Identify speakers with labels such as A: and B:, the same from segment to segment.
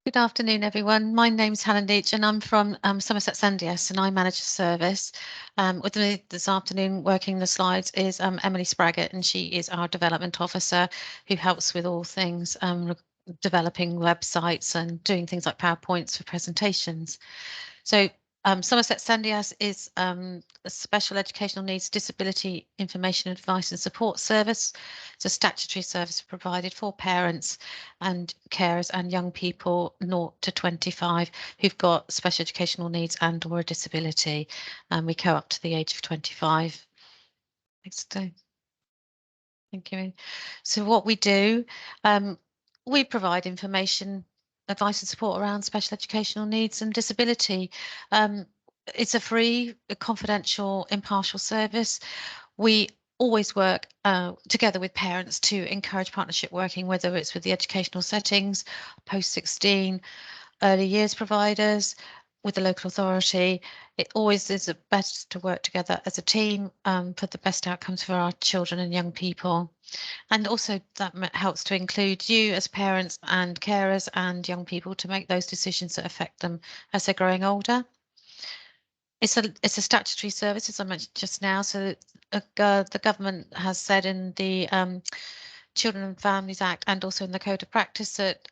A: Good afternoon, everyone. My name's Helen Leach, and I'm from Somerset SENDIAS, and I manage a service. With me this afternoon, working the slides, is Emily Spraggett, and she is our development officer who helps with all things developing websites and doing things like PowerPoints for presentations. So Somerset SENDIAS is a special educational needs disability information advice and support service. It's a statutory service provided for parents and carers and young people 0 to 25 who've got special educational needs and or a disability. And we go up to the age of 25. Next day. Thank you. So what we do, we provide information, advice and support around special educational needs and disability. It's a free, confidential, impartial service. We always work together with parents to encourage partnership working, whether it's with the educational settings, post 16, early years providers, with the local authority. It always is best to work together as a team for the best outcomes for our children and young people. And also that helps to include you as parents and carers and young people to make those decisions that affect them as they're growing older. It's a statutory service, as I mentioned just now. So the government has said in the Children and Families Act and also in the Code of Practice that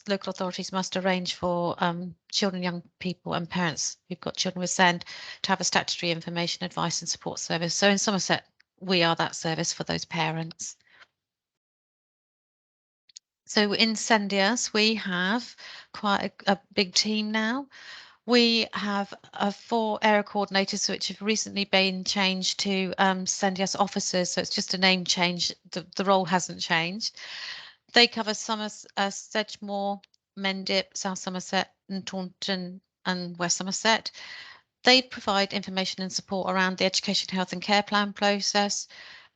A: local authorities must arrange for children, young people and parents who've got children with SEND to have a statutory information, advice and support service. So in Somerset, we are that service for those parents. So in SENDIAS, we have quite a big team now. We have 4 area coordinators, which have recently been changed to SENDIAS officers. So it's just a name change. The role hasn't changed. They cover Sedgemoor, Mendip, South Somerset, and Taunton and West Somerset. They provide information and support around the education, health and care plan process,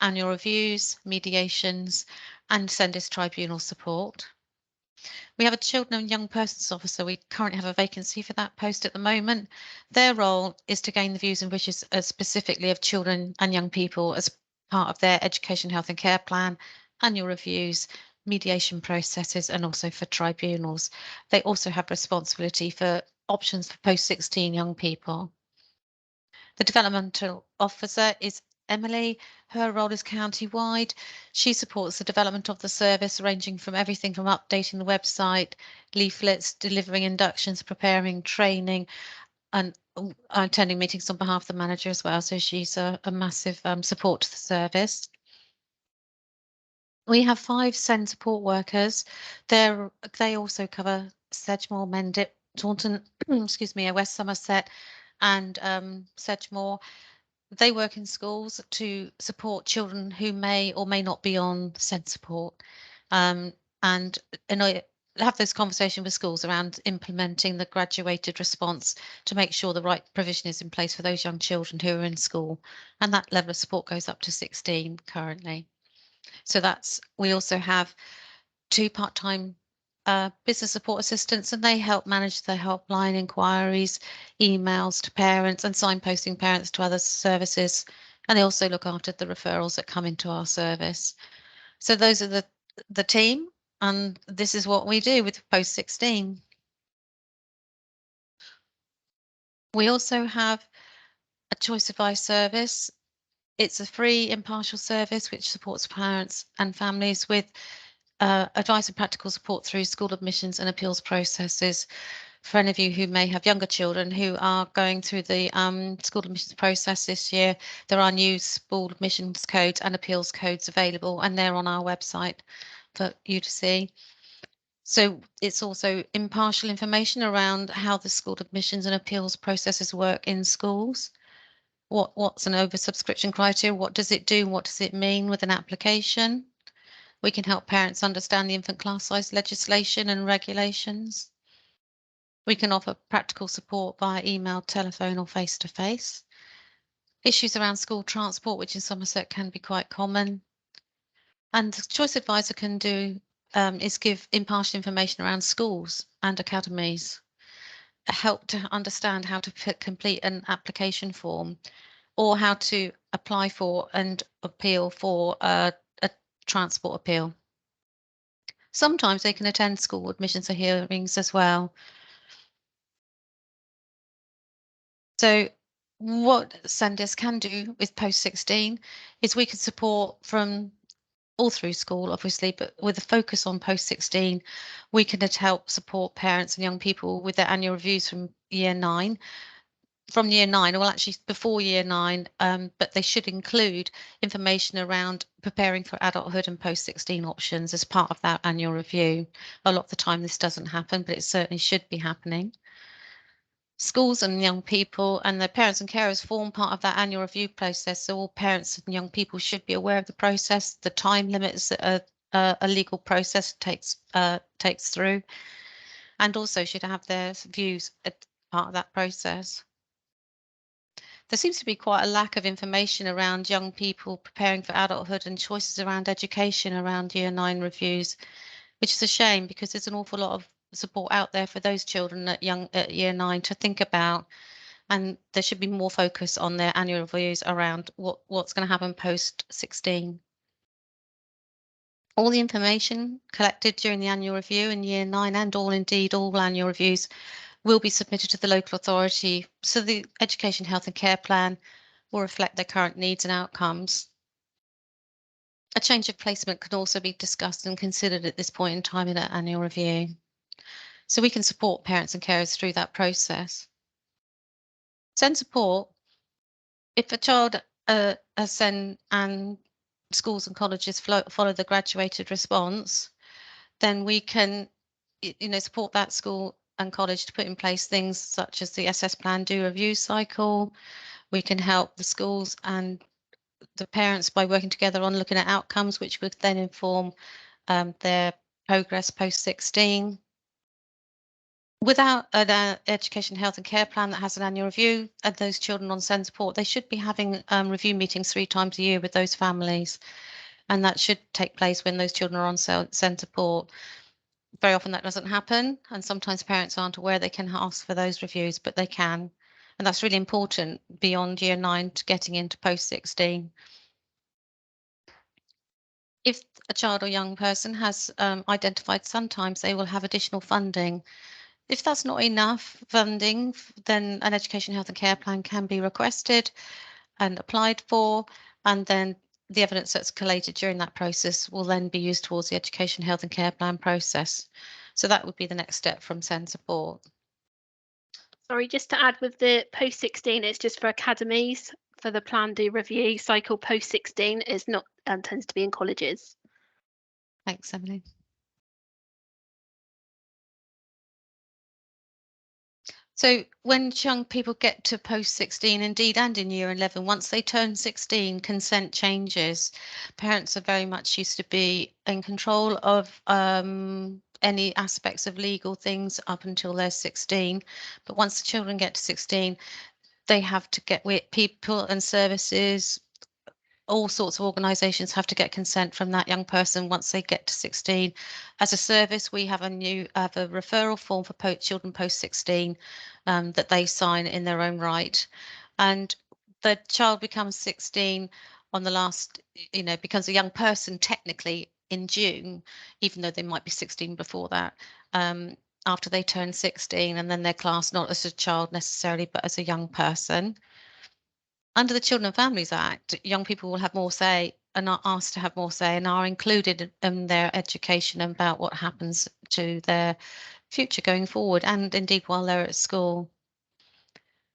A: annual reviews, mediations, and SENDIAS tribunal support. We have a children and young persons officer. We currently have a vacancy for that post at the moment. Their role is to gain the views and wishes specifically of children and young people as part of their education, health and care plan, annual reviews, mediation processes, and also for tribunals. They also have responsibility for options for post-16 young people. The developmental officer is Emily. Her role is county-wide. She supports the development of the service, ranging from everything from updating the website, leaflets, delivering inductions, preparing training, and attending meetings on behalf of the manager as well. So she's a massive support to the service. We have 5 SEND support workers. They also cover Sedgemoor, Mendip, Taunton, excuse me, West Somerset, and Sedgemoor. They work in schools to support children who may or may not be on SEND support, and I have this conversation with schools around implementing the graduated response to make sure the right provision is in place for those young children who are in school, and that level of support goes up to 16 currently. So we also have 2 part-time business support assistants, and they help manage the helpline inquiries, emails to parents and signposting parents to other services. And they also look after the referrals that come into our service. So those are the team, and this is what we do with post 16. We also have a choice advice service. It's a free impartial service which supports parents and families with advice and practical support through school admissions and appeals processes. For any of you who may have younger children who are going through the school admissions process this year, there are new school admissions codes and appeals codes available, and they're on our website for you to see. So it's also impartial information around how the school admissions and appeals processes work in schools. What's an oversubscription criteria? What does it do? What does it mean with an application? We can help parents understand the infant class size legislation and regulations. We can offer practical support via email, telephone or face-to-face. Issues around school transport, which in Somerset can be quite common. And the Choice Advisor can do is give impartial information around schools and academies, help to understand how to complete an application form or how to apply for and appeal for a transport appeal. Sometimes they can attend school admissions or hearings as well. So what SENDIAS can do with post 16 is we can support from all through school, obviously, but with a focus on post 16, we can help support parents and young people with their annual reviews from year 9. From year 9, well, actually before year 9, but they should include information around preparing for adulthood and post 16 options as part of that annual review. A lot of the time this doesn't happen, but it certainly should be happening. Schools and young people and their parents and carers form part of that annual review process, so all parents and young people should be aware of the process, the time limits that a legal process takes through, and also should have their views at part of that process. There seems to be quite a lack of information around young people preparing for adulthood and choices around education around year 9 reviews, which is a shame because there's an awful lot of support out there for those children at year 9 to think about, and there should be more focus on their annual reviews around what's going to happen post 16. All the information collected during the annual review in year 9 and all annual reviews will be submitted to the local authority, so the education, health and care plan will reflect their current needs and outcomes. A change of placement can also be discussed and considered at this point in time in an annual review. So we can support parents and carers through that process. Send support. If a child SEN and schools and colleges follow the graduated response, then we can support that school and college to put in place things such as the SS plan do review cycle. We can help the schools and the parents by working together on looking at outcomes, which would then inform their progress post 16. Without an education, health and care plan that has an annual review and those children on SEND support, they should be having review meetings 3 times a year with those families. And that should take place when those children are on SEND support. Very often that doesn't happen, and sometimes parents aren't aware they can ask for those reviews, but they can. And that's really important beyond year 9 to getting into post 16. If a child or young person has identified, sometimes they will have additional funding. If that's not enough funding, then an education, health and care plan can be requested and applied for, and then the evidence that's collated during that process will then be used towards the education, health and care plan process. So that would be the next step from SEND support.
B: Sorry, just to add, with the post 16, it's just for academies. For the plan do review cycle post 16 is not tends to be in colleges.
A: Thanks, Emily. So when young people get to post 16, indeed, and in year 11, once they turn 16, consent changes. Parents are very much used to be in control of any aspects of legal things up until they're 16. But once the children get to 16, they have to get with people and services. All sorts of organisations have to get consent from that young person once they get to 16. As a service, we have a referral form for children post 16 that they sign in their own right, and the child becomes 16 on the last, becomes a young person technically in June, even though they might be 16 before that. After they turn 16, and then they're classed not as a child necessarily, but as a young person. Under the Children and Families Act, young people will have more say and are asked to have more say and are included in their education about what happens to their future going forward, and indeed while they're at school.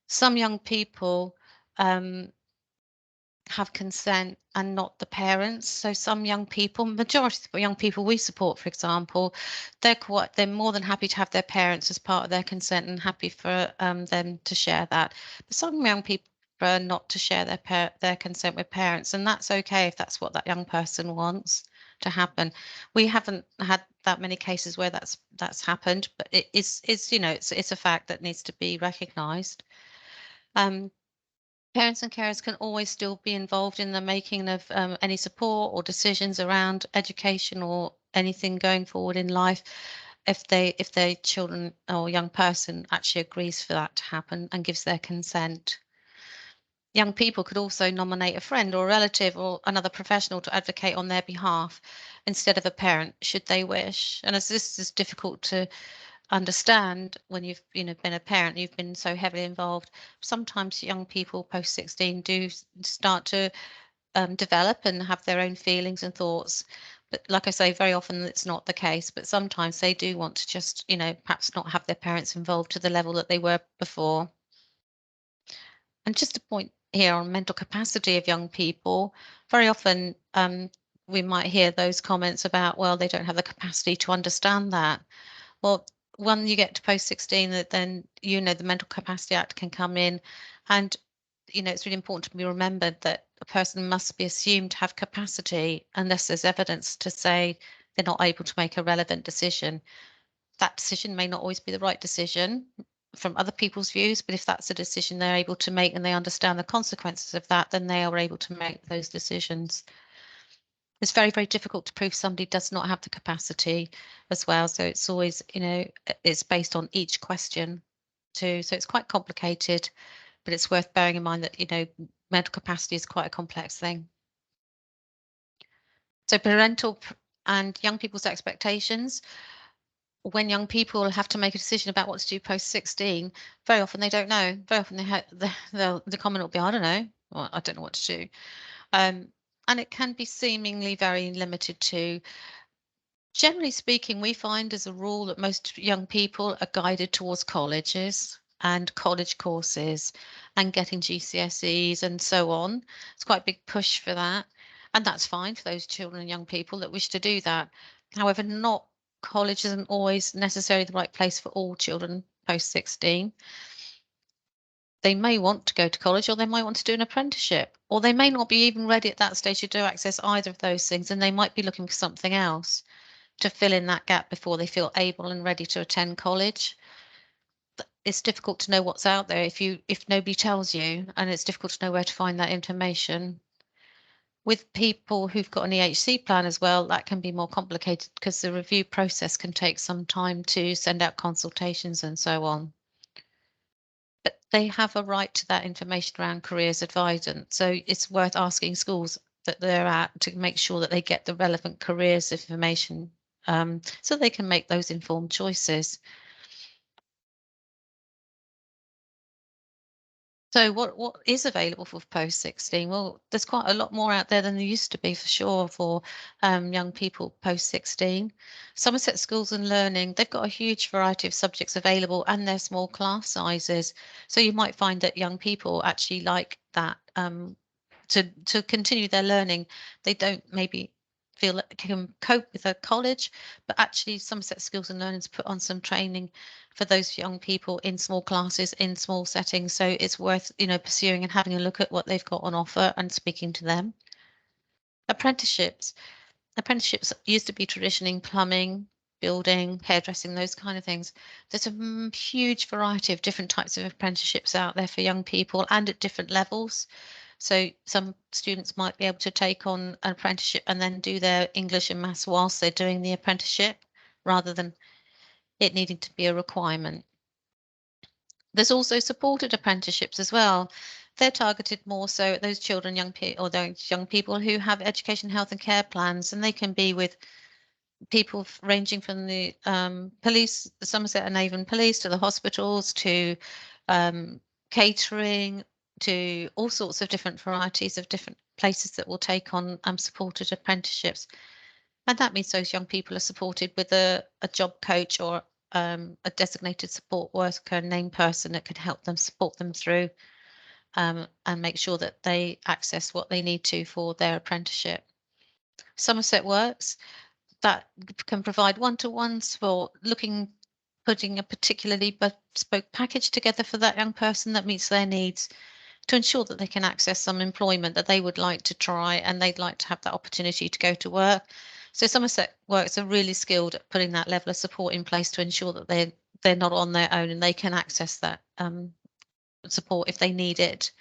A: Some young people have consent and not the parents. So some young people, majority of the young people we support, for example, they're more than happy to have their parents as part of their consent and happy for them to share that. But some young people prefer not to share their consent with parents, and that's okay if that's what that young person wants to happen. We haven't had that many cases where that's happened, but it's it's a fact that needs to be recognised. Parents and carers can always still be involved in the making of any support or decisions around education or anything going forward in life if their children or young person actually agrees for that to happen and gives their consent. Young people could also nominate a friend or a relative or another professional to advocate on their behalf instead of a parent, should they wish. And as this is difficult to understand when you've been a parent, you've been so heavily involved, sometimes young people post 16 do start to develop and have their own feelings and thoughts. But like I say, very often it's not the case, but sometimes they do want to just perhaps not have their parents involved to the level that they were before. And just a point here on mental capacity of young people, very often we might hear those comments about, well, they don't have the capacity to understand that. Well, when you get to post 16, that then the Mental Capacity Act can come in, and it's really important to be remembered that a person must be assumed to have capacity unless there's evidence to say they're not able to make a relevant decision. That decision may not always be the right decision from other people's views, but if that's a decision they're able to make and they understand the consequences of that, then they are able to make those decisions. It's very, very difficult to prove somebody does not have the capacity as well. So it's always, it's based on each question too. So it's quite complicated, but it's worth bearing in mind that, mental capacity is quite a complex thing. So parental and young people's expectations. When young people have to make a decision about what to do post 16, very often they don't know. Very often the comment will be, I don't know, or I don't know what to do. And it can be seemingly very limited to. Generally speaking, we find as a rule that most young people are guided towards colleges and college courses and getting GCSEs and so on. It's quite a big push for that. And that's fine for those children and young people that wish to do that. However, not college isn't always necessarily the right place for all children post 16. They may want to go to college, or they might want to do an apprenticeship, or they may not be even ready at that stage to do access either of those things, and they might be looking for something else to fill in that gap before they feel able and ready to attend college. It's difficult to know what's out there if nobody tells you, and it's difficult to know where to find that information. With people who've got an EHC plan as well, that can be more complicated because the review process can take some time to send out consultations and so on. But they have a right to that information around careers advisement. So it's worth asking schools that they're at to make sure that they get the relevant careers information so they can make those informed choices. So what is available for post 16? Well, there's quite a lot more out there than there used to be for sure for young people post 16. Somerset Schools and Learning, they've got a huge variety of subjects available and their small class sizes. So you might find that young people actually like that to continue their learning. They don't maybe feel that they can cope with a college, but actually Somerset Skills and Learning's put on some training for those young people in small classes, in small settings. So it's worth, pursuing and having a look at what they've got on offer and speaking to them. Apprenticeships. Apprenticeships used to be tradition in plumbing, building, hairdressing, those kind of things. There's a huge variety of different types of apprenticeships out there for young people and at different levels. So some students might be able to take on an apprenticeship and then do their English and maths whilst they're doing the apprenticeship, rather than it needing to be a requirement. There's also supported apprenticeships as well. They're targeted more so at those children, young people, or those young people who have education, health and care plans, and they can be with people ranging from the police, the Somerset and Avon Police, to the hospitals, to catering, to all sorts of different varieties of different places that will take on supported apprenticeships. And that means those young people are supported with a job coach or a designated support worker, named person that can help them, support them through and make sure that they access what they need to for their apprenticeship. Somerset Works, that can provide one-to-ones for putting a particularly bespoke package together for that young person that meets their needs, to ensure that they can access some employment that they would like to try and they'd like to have that opportunity to go to work. So Somerset Works are really skilled at putting that level of support in place to ensure that they're not on their own and they can access that support if they need it.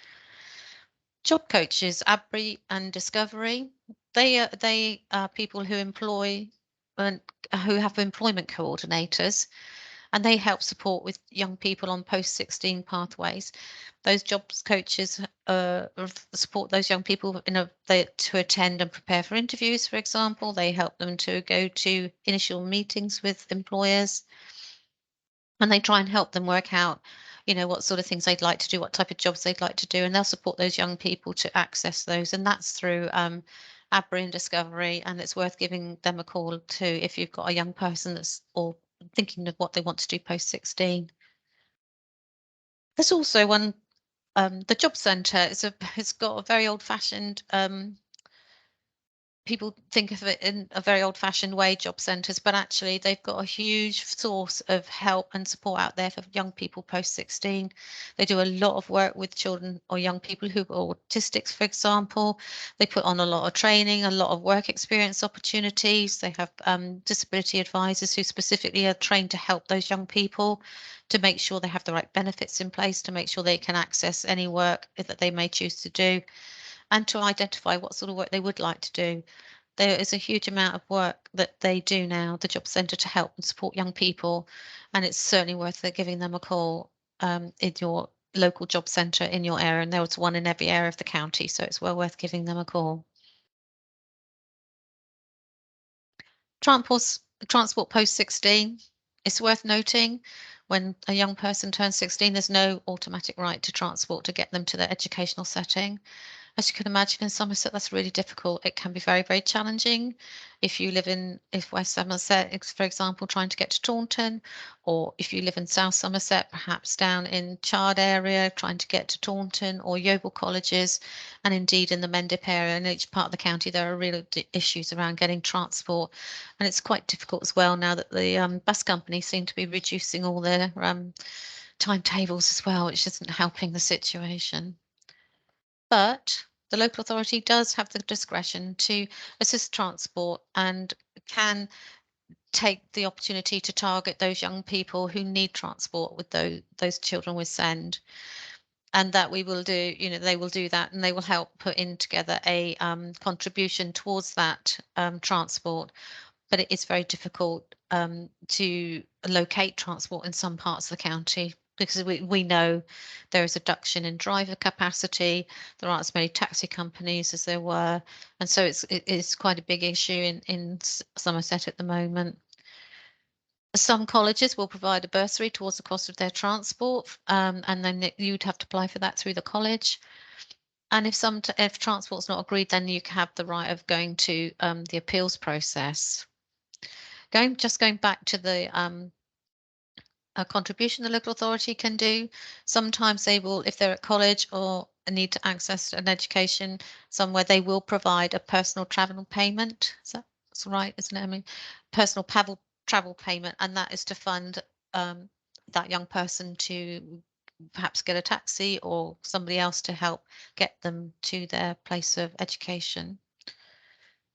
A: Job coaches, Abri and Discovery, they are people who employ and who have employment coordinators, and they help support with young people on post-16 pathways. Those jobs coaches support those young people to attend and prepare for interviews, for example. They help them to go to initial meetings with employers, and they try and help them work out, what sort of things they'd like to do, what type of jobs they'd like to do, and they'll support those young people to access those. And that's through ABRI and Discovery, and it's worth giving them a call too if you've got a young person that's or thinking of what they want to do post 16. There's also one, the job centre. It's got a very old-fashioned people think of it in a very old-fashioned way, job centres, but actually they've got a huge source of help and support out there for young people post 16. They do a lot of work with children or young people who are autistics, for example. They put on a lot of training, a lot of work experience opportunities. They have disability advisors who specifically are trained to help those young people, to make sure they have the right benefits in place, to make sure they can access any work that they may choose to do, and to identify what sort of work they would like to do. There is a huge amount of work that they do now, the job centre, to help and support young people, and it's certainly worth giving them a call in your local job centre in your area, and there's one in every area of the county, so it's well worth giving them a call. Transport, transport post 16. It's worth noting, when a young person turns 16, there's no automatic right to transport to get them to their educational setting. As you can imagine, in Somerset, that's really difficult. It can be very, very challenging. If you live in West Somerset, for example, trying to get to Taunton, or if you live in South Somerset, perhaps down in Chard area, trying to get to Taunton or Yeovil colleges, and indeed in the Mendip area. In each part of the county, there are real issues around getting transport, and it's quite difficult as well now that the bus companies seem to be reducing all their timetables as well, which isn't helping the situation. But the local authority does have the discretion to assist transport and can take the opportunity to target those young people who need transport with those children with SEND. And that we will do, they will do that, and they will help put in together a contribution towards that transport. But it is very difficult to locate transport in some parts of the county, because we know there is a reduction in driver capacity. There aren't as many taxi companies as there were, and so it's quite a big issue in Somerset at the moment. Some colleges will provide a bursary towards the cost of their transport, and then you'd have to apply for that through the college. And if transport's not agreed, then you have the right of going to the appeals process. Going back to the a contribution the local authority can do. Sometimes they will, if they're at college or need to access an education somewhere, they will provide a personal travel payment. That's right, isn't it? I mean, personal travel payment, and that is to fund that young person to perhaps get a taxi or somebody else to help get them to their place of education.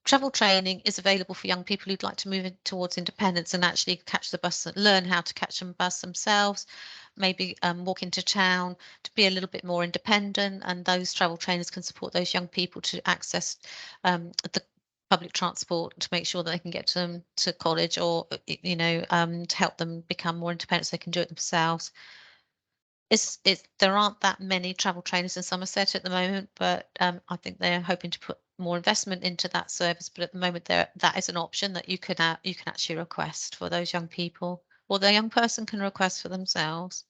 A: Travel training is available for young people who'd like to move towards independence and actually catch the bus, learn how to catch a bus themselves, maybe walk into town to be a little bit more independent. And those travel trainers can support those young people to access the public transport to make sure that they can get to college, or to help them become more independent so they can do it themselves. There aren't that many travel trainers in Somerset at the moment, but I think they're hoping to put more investment into that service. But at the moment, that is an option that you can actually request for those young people, or the young person can request for themselves.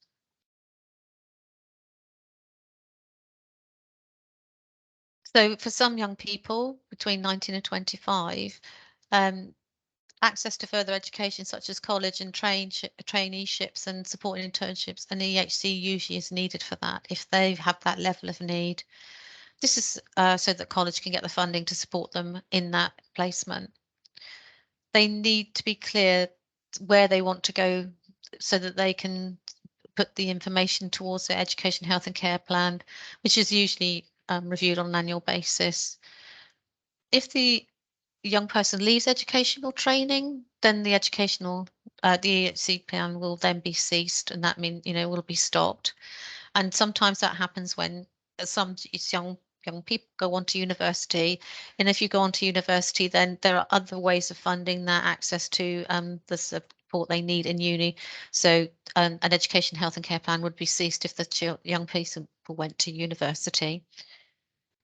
A: So for some young people between 19 and 25, um, access to further education such as college and traineeships and supporting internships, and EHC usually is needed for that if they have that level of need. This is so that college can get the funding to support them in that placement. They need to be clear where they want to go so that they can put the information towards their education, health and care plan, which is usually reviewed on an annual basis. If the young person leaves educational training, then the EHC plan will then be ceased, and that means will be stopped. And sometimes that happens when some young young people go on to university. And if you go on to university, then there are other ways of funding that, access to the support they need in uni. So an education, health and care plan would be ceased if the young people went to university.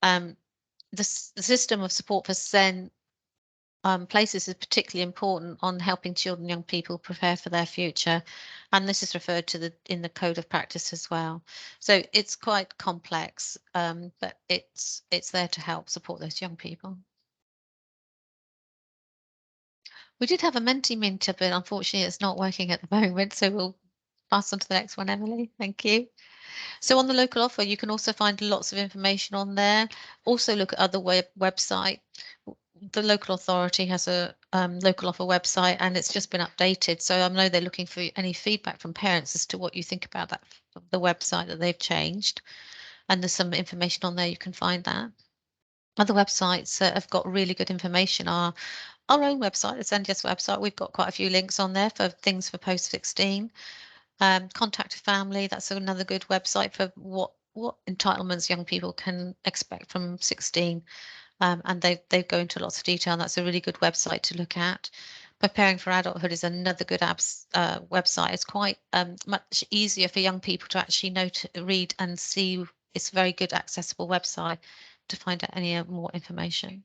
A: The system of support for SEN places is particularly important on helping children and young people prepare for their future, and this is referred to in the code of practice as well. So it's quite complex, but it's there to help support those young people. We did have a Mentimeter, but unfortunately it's not working at the moment, so we'll pass on to the next one, Emily. Thank you. So on the local offer, you can also find lots of information on there. Also look at other website. The local authority has a local offer website, and it's just been updated. So I know they're looking for any feedback from parents as to what you think about the website that they've changed. And there's some information on there. You can find that. Other websites that have got really good information are our own website, the SENDIAS website. We've got quite a few links on there for things for post 16. Contact a Family, that's another good website for what entitlements young people can expect from 16. And they go into lots of detail. And that's a really good website to look at. Preparing for Adulthood is another good website. It's quite much easier for young people to actually read and see. It's a very good accessible website to find out any more information.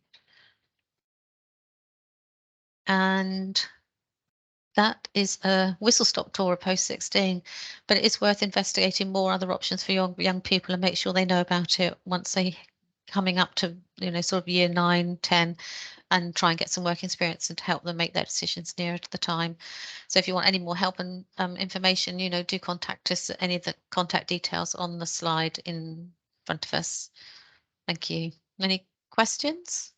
A: And that is a whistle-stop tour of post 16, but it is worth investigating more other options for young people and make sure they know about it once they coming up to, sort of year 9, 10, and try and get some work experience and to help them make their decisions nearer to the time. So if you want any more help and information, do contact us at any of the contact details on the slide in front of us. Thank you. Any questions?